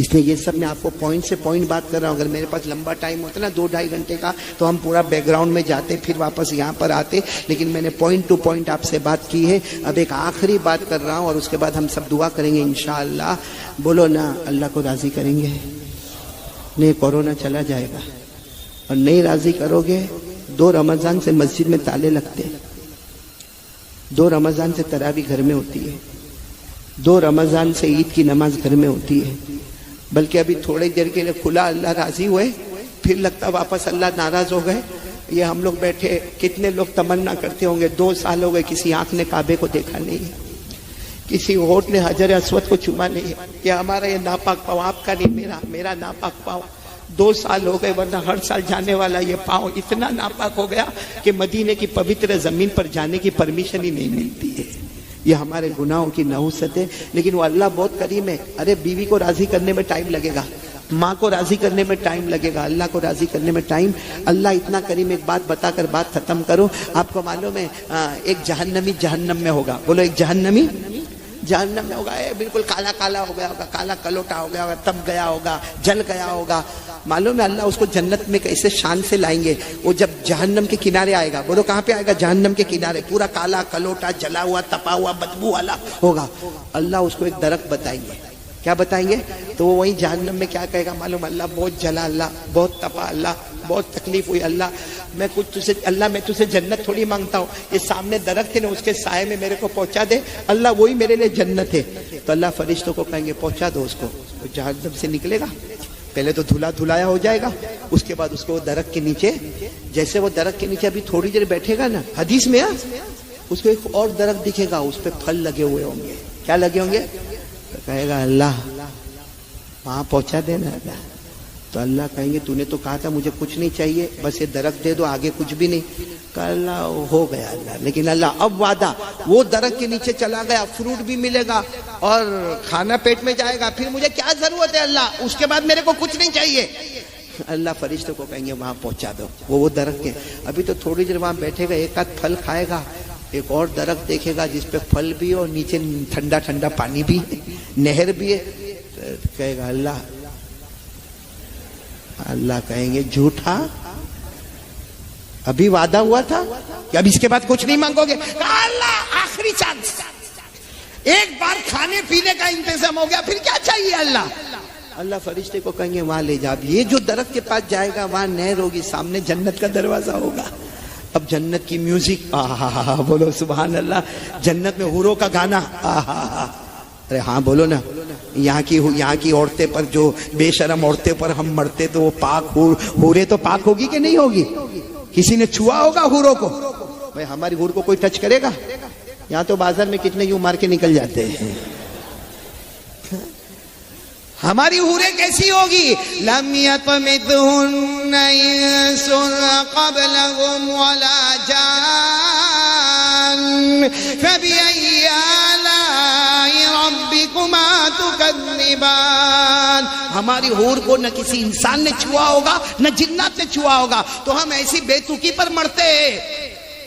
اس لیے یہ سب میں آپ کو پوائنٹ سے پوائنٹ بات کر رہا ہوں. اگر میرے پاس لمبا ٹائم ہوتا نا 2-2.5 گھنٹے کا, تو ہم پورا بیک گراؤنڈ میں جاتے, پھر واپس یہاں پر آتے. لیکن میں نے پوائنٹ ٹو پوائنٹ آپ سے بات کی ہے. اب ایک آخری بات کر رہا ہوں, اور اس کے بعد ہم سب دعا کریں گے انشاءاللہ. بولو نا, اللہ کو راضی کریں گے؟ نہیں, کورونا چلا جائے گا. اور نہیں راضی کرو گے, 2 رمضان سے مسجد میں تالے لگتے, 2 رمضان سے تراویح گھر میں ہوتی ہے, 2 رمضان سے عید کی نماز گھر میں ہوتی ہے. بلکہ ابھی تھوڑی دیر کے لیے کھلا, اللہ راضی ہوئے, پھر لگتا واپس اللہ ناراض ہو گئے. یہ ہم لوگ بیٹھے, کتنے لوگ تمنا کرتے ہوں گے 2 سال ہو گئے کسی آنکھ نے کعبے کو دیکھا نہیں ہے. کسی ہونٹ نے حجر اسود کو چوما نہیں کہ ہمارا یہ ناپاک پاؤں آپ کا نہیں، میرا ناپاک پاؤں 2 سال ہو گئے، ورنہ ہر سال جانے والا یہ پاؤں اتنا ناپاک ہو گیا کہ مدینے کی پوتر زمین پر جانے کی پرمیشن ہی نہیں ملتی ہے۔ یہ ہمارے گناہوں کی نحوست ہے، لیکن وہ اللہ بہت کریم ہے۔ ارے بیوی کو راضی کرنے میں ٹائم لگے گا، ماں کو راضی کرنے میں ٹائم لگے گا، اللہ کو راضی کرنے میں ٹائم۔ اللہ اتنا کریم، ایک بات بتا کر بات ختم کرو۔ آپ کو معلوم ہے ایک جہنمی جہنم میں ہوگا، بولو ایک جہنمی جہنم میں ہوگا، بالکل کالا کالا ہو گیا ہوگا، کالا کلوٹا ہو گیا ہوگا، تب گیا ہوگا، جل گیا ہوگا۔ معلوم ہے اللہ اس کو جنت میں کیسے شان سے لائیں گے۔ وہ جب جہنم کے کنارے آئے گا، بولو کہاں پہ آئے گا؟ جہنم کے کنارے، پورا کالا کلوٹا جلا ہوا تپا ہوا بدبو والا ہوگا۔ اللہ اس کو ایک درخت بتائیں گے، کیا بتائیں گے؟ تو وہ وہیں جہنم میں کیا کہے گا معلوم؟ اللہ بہت جلا، اللہ بہت تپا، اللہ بہت تکلیف ہوئی، اللہ میں تجھے جنت تھوڑی مانگتا ہوں، یہ سامنے درخت ہے نا اس کے سائے میں میرے کو پہنچا دے، اللہ وہی میرے لیے جنت ہے۔ تو اللہ فرشتوں کو کہیں گے پہنچا دو اس کو۔ وہ جہنم سے نکلے گا، پہلے تو دھلایا ہو جائے گا، اس کے بعد اس کو درخت کے نیچے، جیسے وہ درخت کے نیچے ابھی تھوڑی دیر بیٹھے گا نا، حدیث میں اس کو ایک اور درخت دکھے گا، اس پہ پھل لگے ہوئے ہوں گے۔ کیا لگے ہوں گے؟ تو کہے گا اللہ وہاں پہنچا دینا۔ تو اللہ کہیں گے تو نے تو کہا تھا مجھے کچھ نہیں چاہیے، بس یہ درخت دے دو، آگے کچھ بھی نہیں۔ کہا اللہ ہو گیا اللہ، لیکن اللہ اب وعدہ، وہ درخت کے نیچے چلا گیا، فروٹ بھی ملے گا اور کھانا پیٹ میں جائے گا، پھر مجھے کیا ضرورت ہے اللہ، اس کے بعد میرے کو کچھ نہیں چاہیے۔ اللہ فرشتوں کو کہیں گے وہاں پہنچا دو، وہ درخت کے ابھی تو تھوڑی دیر وہاں بیٹھے گا، ایک آدھ پھل کھائے گا، ایک اور درخت دیکھے گا جس پہ پھل بھی اور نیچے ٹھنڈا ٹھنڈا پانی بھی ہے، نہر بھی ہے۔ کہے گا اللہ کہیں گے جھوٹا، ابھی وعدہ ہوا تھا کہ اب اس کے بعد کچھ نہیں مانگو گے۔ کہا اللہ آخری چانس، ایک بار کھانے پینے کا انتظام ہو گیا، پھر کیا چاہیے اللہ؟ اللہ فرشتے کو کہیں گے وہاں لے جا، یہ جو درخت کے پاس جائے گا وہاں نہر ہوگی، سامنے جنت کا دروازہ ہوگا۔ اب جنت کی میوزک، بولو سبحان اللہ، جنت میں حوروں کا گانا، ارے ہاں بولو نا، یہاں کی عورتیں پر جو بے شرم عورتیں پر ہم مرتے تو وہ پاک حوریں تو پاک ہوگی کہ نہیں ہوگی؟ کسی نے چھوا ہوگا حوروں کو؟ بھائی ہماری حور کو کوئی ٹچ کرے گا؟ یہاں تو بازار میں کتنے یوں مار کے نکل جاتے ہیں۔ ہماری حوریں کیسی ہوگی؟ لم یطمثہن انس قبلہم ولا جان فبأي آلاء ربكما تكذبان۔ ہماری حور کو نہ کسی انسان نے چھوا ہوگا نہ جنات نے چھوا ہوگا، تو ہم ایسی بے تکی پر مرتے ہیں۔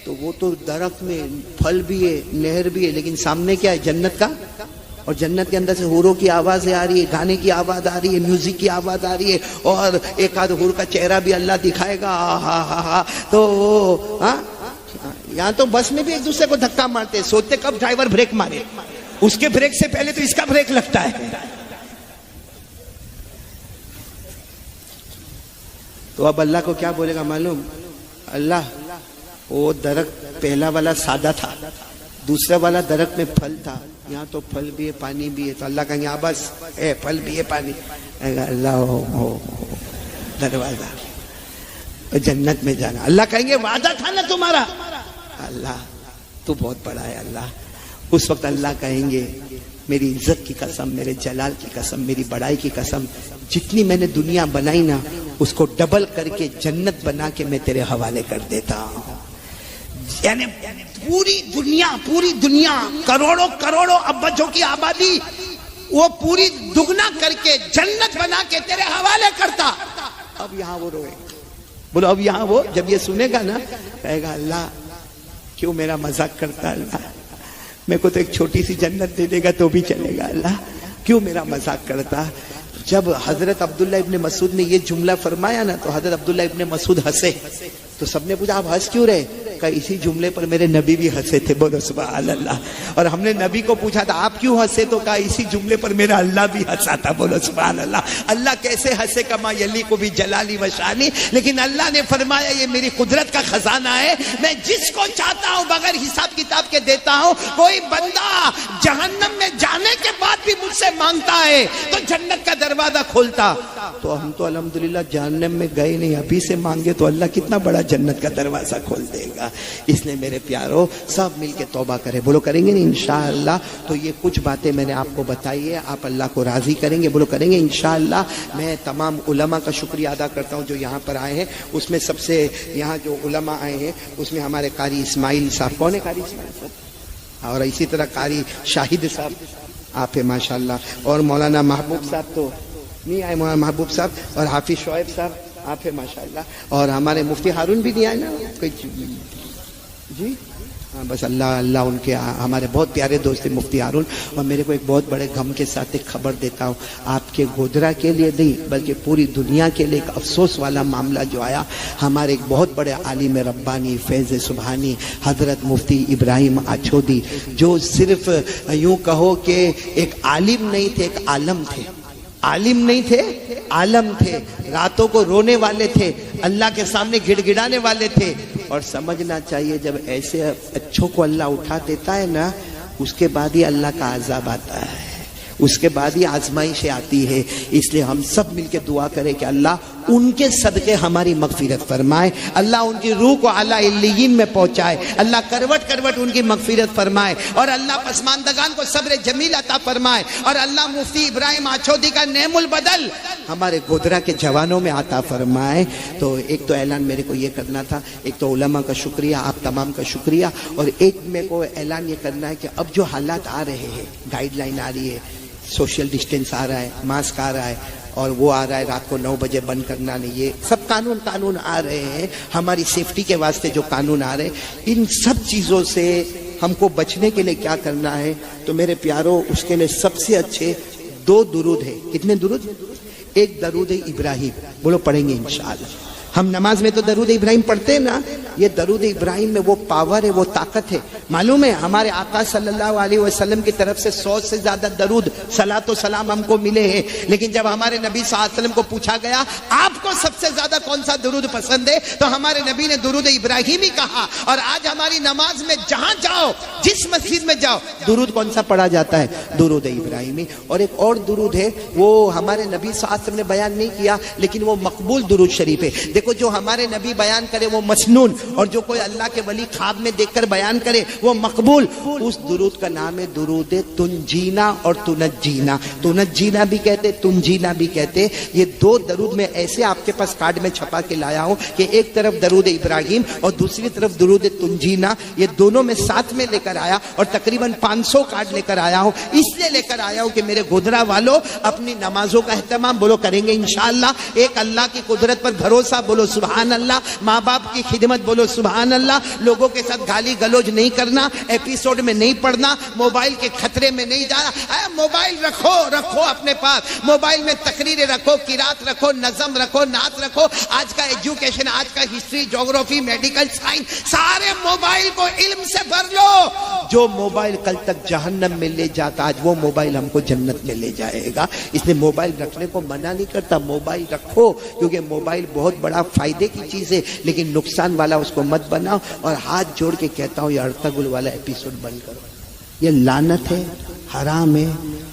تو وہ تو درخت میں پھل بھی ہے، نہر بھی ہے، لیکن سامنے کیا ہے؟ جنت کا، اور جنت کے اندر سے حوروں کی آوازیں آ رہی ہے، گانے کی آواز آ رہی ہے، میوزک کی آواز آ رہی ہے، اور ایک آدھ حور کا چہرہ بھی اللہ دکھائے گا۔ تو یہاں تو بس میں بھی ایک دوسرے کو دھکا مارتے، سوچتے کب ڈرائیور بریک مارے، اس کے بریک سے پہلے تو اس کا بریک لگتا ہے۔ تو اب اللہ کو کیا بولے گا معلوم؟ اللہ وہ درخت پہلا والا سادہ تھا، دوسرا والا درخت میں پھل تھا، یہاں تو پھل بھی ہے پانی بھی ہے۔ تو اللہ کہیں گے بس اے پھل بھی ہے پانی، اللہ دروازہ جنت میں جانا۔ اللہ کہیں گے وعدہ تھا نا تمہارا، اللہ تو بہت بڑا ہے اللہ۔ اس وقت اللہ کہیں گے میری عزت کی قسم، میرے جلال کی قسم، میری بڑائی کی قسم، جتنی میں نے دنیا بنائی نا اس کو ڈبل کر کے جنت بنا کے میں تیرے حوالے کر دیتا ہوں۔ یعنی پوری دنیا کروڑوں ابجوں کی آبادی وہ پوری دگنا کر کے جنت بنا کے تیرے حوالے کرتا۔ اب یہاں وہ روئے، بولو اب یہاں وہ جب یہ سنے گا نا کہے گا اللہ کیوں میرا مذاق کرتا، اللہ میرے کو تو ایک چھوٹی سی جنت دے دے گا تو بھی چلے گا، اللہ کیوں میرا مذاق کرتا۔ جب حضرت عبداللہ ابن مسعود نے یہ جملہ فرمایا نا تو حضرت عبداللہ ابن مسعود ہنسے، تو سب نے پوچھا آپ ہنس کیوں رہے؟ کہا اسی جملے پر میرے نبی بھی ہنسے تھے، بولو سبحان اللہ۔ اور ہم نے نبی کو پوچھا تھا آپ کیوں ہنسے؟ تو کہا اسی جملے پر میرا اللہ بھی ہنسا تھا، بولو سبحان اللہ۔ اللہ کیسے ہنسے؟ کما یلیق بجلالی و شانی، لیکن اللہ نے فرمایا یہ میری قدرت کا خزانہ ہے، میں جس کو چاہتا ہوں بغیر حساب کتاب کے دیتا ہوں۔ کوئی بندہ جہنم میں جانے کے بعد بھی مجھ سے مانگتا ہے تو جنت کا دروازہ کھولتا۔ تو ہم تو الحمدللہ جہنم میں گئے نہیں، ابھی سے مانگے تو اللہ کتنا بڑا جنت کا دروازہ کھول دے گا۔ اس لیے میرے پیارو سب مل کے توبہ کریں. بولو کریں گے نا انشاءاللہ. تو یہ کچھ باتیں میں نے آپ کو بتائی ہے, آپ اللہ کو راضی کریں گے. بولو کریں گے انشاءاللہ. میں تمام علماء کا شکریہ ادا کرتا ہوں جو یہاں پر آئے ہیں. اس میں سب سے یہاں جو علماء آئے ہیں اس میں ہمارے قاری اسماعیل صاحب. کون ہے قاری اسماعیل صاحب؟ اور اسی طرح قاری شاہد صاحب آپ ہیں ماشاءاللہ. اور مولانا محبوب صاحب تو نہیں آئے, مولانا محبوب صاحب. اور حافظ شعیب صاحب آپ ہیں ماشاءاللہ. اور ہمارے مفتی ہارون بھی نہیں آئے نا کوئی جی. ہاں بس اللہ اللہ ان کے ہمارے بہت پیارے دوست مفتی ہارون. اور میرے کو ایک بہت بڑے غم کے ساتھ ایک خبر دیتا ہوں, آپ کے گودرا کے لیے نہیں بلکہ پوری دنیا کے لیے ایک افسوس والا معاملہ جو آیا. ہمارے ایک بہت بڑے عالم ربانی فیض سبحانی حضرت مفتی ابراہیم اچھودی, جو صرف یوں کہو کہ ایک عالم نہیں تھے, ایک عالم تھے. عالم نہیں تھے, عالم تھے. راتوں کو رونے والے تھے, اللہ کے سامنے گڑ گڑانے والے تھے. اور سمجھنا چاہیے جب ایسے اچھوں کو اللہ اٹھا دیتا ہے نا, اس کے بعد ہی اللہ کا عذاب آتا ہے, اس کے بعد ہی آزمائشیں آتی ہے. اس لیے ہم سب مل کے دعا کریں کہ اللہ ان کے صدقے ہماری مغفرت فرمائے, اللہ ان کی روح کو اعلی علیین میں پہنچائے, اللہ کروٹ کروٹ ان کی مغفرت فرمائے, اور اللہ پسماندگان کو صبر جمیل عطا فرمائے, اور اللہ مفتی ابراہیم اچھودی کا نعم البدل ہمارے گودرا کے جوانوں میں عطا فرمائے. تو ایک تو اعلان میرے کو یہ کرنا تھا, ایک تو علماء کا شکریہ, آپ تمام کا شکریہ. اور ایک میرے کو اعلان یہ کرنا ہے کہ اب جو حالات آ رہے ہیں, گائیڈ لائن آ رہی ہے, سوشل ڈسٹینس آ رہا ہے, ماسک آ رہا ہے, اور وہ آ رہا ہے رات کو 9 بجے بند کرنا نہیں, یہ سب قانون آ رہے ہیں ہماری سیفٹی کے واسطے جو قانون آ رہے ہیں. ان سب چیزوں سے ہم کو بچنے کے لیے کیا کرنا ہے؟ تو میرے پیاروں اس کے لیے سب سے اچھے 2 درود ہیں. کتنے درود؟ ایک درود ابراہیم, بولو پڑھیں گے انشاءاللہ. ہم نماز میں تو درود ابراہیم پڑھتے ہیں نا, یہ درود ابراہیم میں وہ پاور ہے, وہ طاقت ہے. معلوم ہے ہمارے آقا صلی اللہ علیہ وسلم کی طرف سے 100 سے زیادہ درود صلاۃ و سلام ہم کو ملے ہیں, لیکن جب ہمارے نبی صلی اللہ علیہ وسلم کو پوچھا گیا آپ کو سب سے زیادہ کون سا درود پسند ہے, تو ہمارے نبی نے درود ابراہیم ہی کہا. اور آج ہماری نماز میں جہاں جاؤ, جس مسجد میں جاؤ, درود کون سا پڑھا جاتا ہے؟ درود ابراہیمی. اور ایک اور درود ہے وہ ہمارے نبی صلی اللہ علیہ وسلم نے بیان نہیں کیا, لیکن وہ مقبول درود شریف ہے. دیکھو جو ہمارے نبی بیان کرے وہ مسنون, اور جو کوئی اللہ کے ولی خواب میں دیکھ کر بیان کرے وہ مقبول. اس درود کا نام ہے درود تنجینا اور تنجینا. تنجینا بھی کہتے, تنجینا بھی کہتے. یہ 2 درود میں ایسے آپ کے پاس کارڈ میں چھپا کے لایا ہوں کہ ایک طرف درود ابراہیم اور دوسری طرف درود تنجینا, یہ دونوں میں ساتھ میں لے کر آیا, اور تقریباً 500 کارڈ لے کر آیا ہوں. اس لیے لے کر آیا ہوں کہ میرے گودرا والوں اپنی نمازوں کا اہتمام بولو کریں گے انشاءاللہ. ایک اللہ کی قدرت پر بھروسہ, بولو سبحان اللہ. ماں باپ کی خدمت, بولو سبحان اللہ. لوگوں کے ساتھ گالی گلوج نہیں کرنا, ایپیسوڈ میں نہیں پڑھنا, موبائل کے خطرے میں نہیں جانا. موبائل رکھو اپنے پاس, موبائل میں تقریریں رکھو, قرات رکھو, نظم رکھو, نعت رکھو. آج کا ایجوکیشن, آج کا ہسٹری, جغرافی, میڈیکل سائنس, سارے موبائل کو علم سے بھر لو. جو موبائل کل تک جہنم میں لے جاتا, آج وہ موبائل ہم کو جنت میں لے جائے گا. اس لیے موبائل رکھنے کو منع نہیں کرتا, موبائل رکھو, کیونکہ موبائل بہت بڑا فائدے کی چیز ہے, لیکن نقصان والا اس کو مت بناؤ. اور ہاتھ جوڑ کے کہتا ہوں یہ ارطغرل والا ایپیسوڈ بند کرو, یہ لعنت ہے, حرام ہے,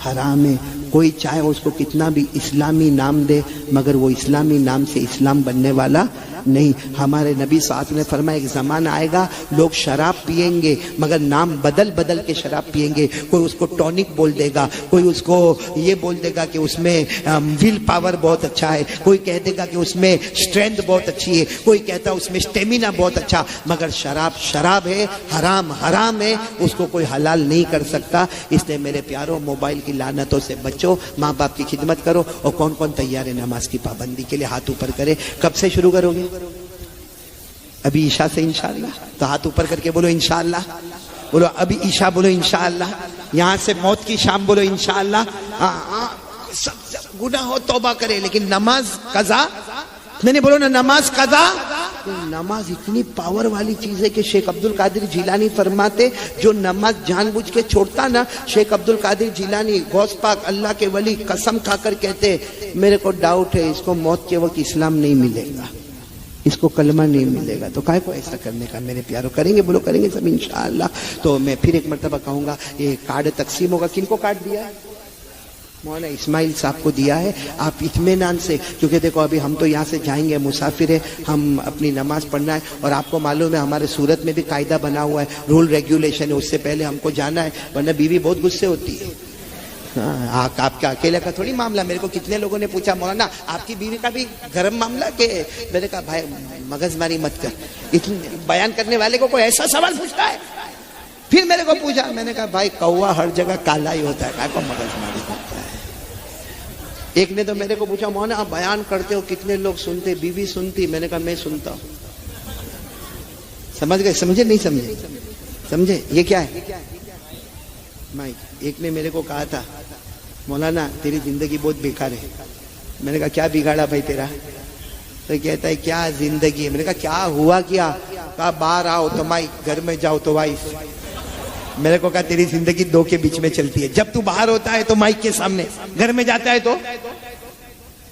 حرام ہے. کوئی چاہے اس کو کتنا بھی اسلامی نام دے, مگر وہ اسلامی نام سے اسلام بننے والا نہیں. ہمارے نبی صلی اللہ علیہ وسلم نے فرمایا ایک زمانہ آئے گا لوگ شراب پیئیں گے مگر نام بدل بدل کے شراب پیئیں گے. کوئی اس کو ٹونک بول دے گا, کوئی اس کو یہ بول دے گا کہ اس میں ول پاور بہت اچھا ہے, کوئی کہہ دے گا کہ اس میں اسٹرینتھ بہت اچھی ہے, کوئی کہتا ہے اس میں اسٹیمینا بہت اچھا. مگر شراب شراب ہے, حرام حرام ہے, اس کو کوئی حلال نہیں کر سکتا. اس لیے میرے پیاروں موبائل کی لعنتوں سے بچو, ماں باپ کی خدمت کرو. اور کون کون تیار ہے نماز کی پابندی کے لیے؟ ہاتھ اوپر کرے. کب سے شروع کرو گے؟ ابھی عشاء سے انشاءاللہ. تو ہاتھ اوپر کر کے بولو انشاءاللہ. بولو ابھی عشاء, بولو انشاءاللہ. یہاں سے موت کی شام, بولو انشاءاللہ. سب گناہ ہو توبہ کرے, لیکن نماز قضا نہیں. بولو نا نماز قضا. نماز اتنی پاور والی چیز ہے کہ شیخ عبد القادر جیلانی فرماتے جو نماز جان بوجھ کے چھوڑتا نا, شیخ عبد القادر جیلانی غوث پاک اللہ کے ولی قسم کھا کر کہتے میرے کو ڈاؤٹ ہے اس کو موت کے وقت اسلام نہیں ملے گا, اس کو کلمہ نہیں ملے گا. تو کائے کو ایسا کرنے کا میرے پیاروں؟ کریں گے, بولو کریں گے سب انشاءاللہ. تو میں پھر ایک مرتبہ کہوں گا یہ کارڈ تقسیم ہوگا. کن کو کارڈ دیا ہے؟ مولانا اسماعیل صاحب کو دیا ہے، آپ اطمینان سے، کیونکہ دیکھو ابھی ہم تو یہاں سے جائیں گے، مسافر ہے، ہم اپنی نماز پڑھنا ہے، اور آپ کو معلوم ہے ہمارے صورت میں بھی قاعدہ بنا ہوا ہے، رول ریگولیشن ہے، اس سے پہلے ہم کو جانا ہے، ورنہ بیوی بہت غصے ہوتی ہے۔ آپ کا اکیلے کا تھوڑی معاملہ، میرے کو کتنے لوگوں نے پوچھا مولانا آپ کی بیوی کا بھی گرم معاملہ کہ، میں نے کہا بھائی مغز ماری مت کر، بیان کرنے والے کو کوئی ایسا سوال پوچھتا ہے؟ پھر میرے کو پوچھا، میں نے کہا بھائی کوا ہر جگہ کالا ہی ہوتا ہے، کہا کو مغز ماری کرتا ہے۔ ایک نے تو میرے کو پوچھا مولانا آپ بیان کرتے ہو کتنے لوگ سنتے، بیوی سنتی؟ میں نے کہا میں سنتا ہوں۔ سمجھ گئے؟ سمجھے نہیں سمجھے؟ سمجھے؟ یہ کیا ہے مائک؟ ایک نے میرے کو کہا تھا مولانا تیری زندگی بہت بیکار ہے۔ میں نے کہا کیا بگاڑا بھائی تیرا؟ تو کہتا ہے کیا زندگی ہے؟ میں نے کہا کیا ہوا کیا؟ کہا باہر آؤ تو مائک، گھر میں جاؤ تو وائف۔ میرے کو کہا تیری زندگی دو کے بیچ میں چلتی ہے، جب تو باہر ہوتا ہے تو مائک کے سامنے، گھر میں جاتا ہے تو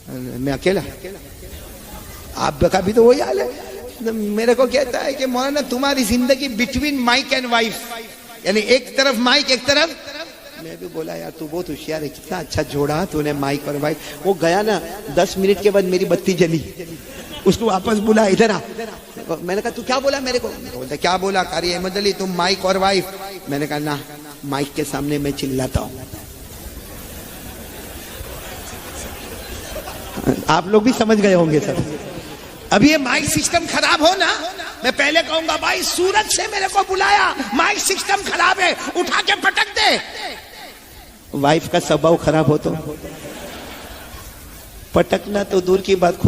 میں اکیلا۔ آپ کا بھی تو وہی حال ہے۔ میرے کو کہتا ہے کہ مولانا تمہاری زندگی بٹوین مائک اینڈ وائف، یعنی ایک طرف مائک ایک طرف۔ میں بھی بولا یار تو بہت ہوشیار ہے، کتنا اچھا جوڑا تو نے مائک اور وائف۔ وہ گیا نا 10 منٹ کے بعد میری بتی جلی، اس کو واپس بولا ادھر آ۔ میں نے کہا تو کیا بولا میرے کو؟ بولتا کیا بولا؟ قاری احمد علی تم مائک اور وائف۔ میں نے کہا نا، مائک کے سامنے میں چلاتا ہوں۔ آپ لوگ بھی سمجھ گئے ہوں گے سر۔ اب یہ مائک سسٹم خراب ہو نا، میں پہلے کہوں گا بھائی سورت سے میرے کو بلایا، مائک سسٹم خراب ہے، اٹھا کے پٹک دے۔ وائف کا سباؤ خراب ہو تو پٹکنا تو دور کی بات۔